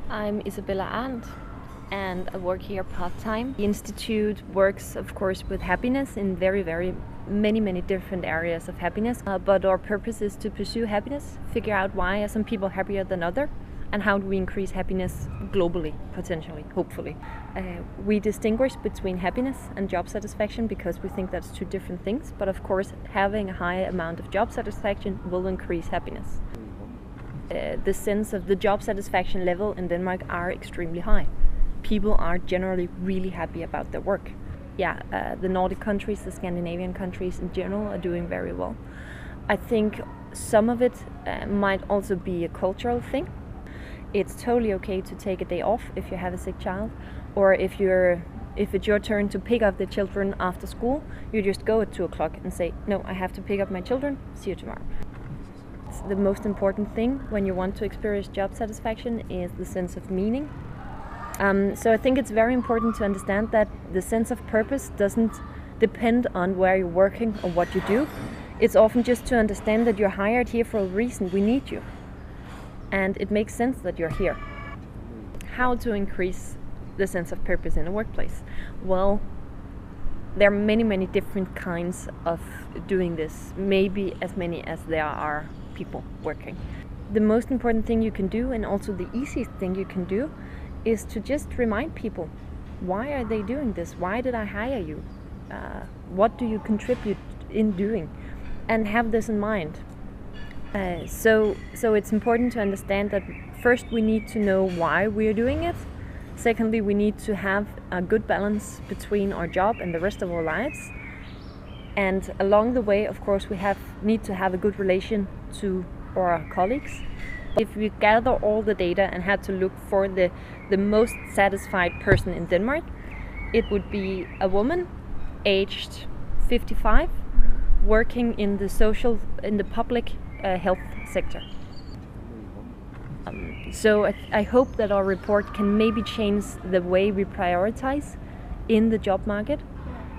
I'm Isabella and I work here part-time. The Institute works, of course, with happiness in very many different areas of happiness. But our purpose is to pursue happiness, figure out why are some people happier than others, and how do we increase happiness globally, potentially, hopefully. We distinguish between happiness and job satisfaction because we think that's two different things. But of course, having a high amount of job satisfaction will increase happiness. The sense of the job satisfaction level in Denmark are extremely high. People are generally really happy about their work. The Nordic countries, the Scandinavian countries in general are doing very well. I think some of it might also be a cultural thing. It's totally okay to take a day off if you have a sick child, or if it's your turn to pick up the children after school, you just go at 2 o'clock and say, no, I have to pick up my children, see you tomorrow. The most important thing when you want to experience job satisfaction is the sense of meaning. So I think it's very important to understand that the sense of purpose doesn't depend on where you're working or what you do. It's often just to understand that you're hired here for a reason. We need you. And it makes sense that you're here. How to increase the sense of purpose in a workplace? Well, there are many different kinds of doing this, maybe as many as there are people working. The most important thing you can do, and also the easiest thing you can do, is to just remind people, why are they doing this? Why did I hire you? What do you contribute in doing? And have this in mind. So it's important to understand that first we need to know why we are doing it. Secondly, we need to have a good balance between our job and the rest of our lives. And along the way, of course, we need to have a good relation to our colleagues. If we gather all the data and had to look for the most satisfied person in Denmark, it would be a woman aged 55 working in the public health sector. So I hope that our report can maybe change the way we prioritize in the job market.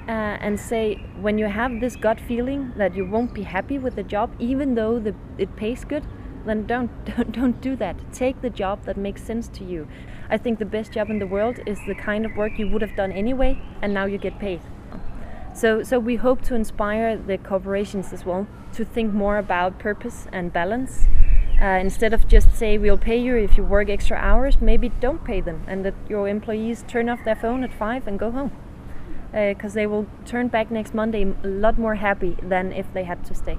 And say, when you have this gut feeling that you won't be happy with the job, even though it pays good, then don't do that. Take the job that makes sense to you. I think the best job in the world is the kind of work you would have done anyway, and now you get paid. So we hope to inspire the corporations as well to think more about purpose and balance. Instead of just say, we'll pay you if you work extra hours, maybe don't pay them, and that your employees turn off their phone at 5 and go home. Because they will turn back next Monday a lot more happy than if they had to stay.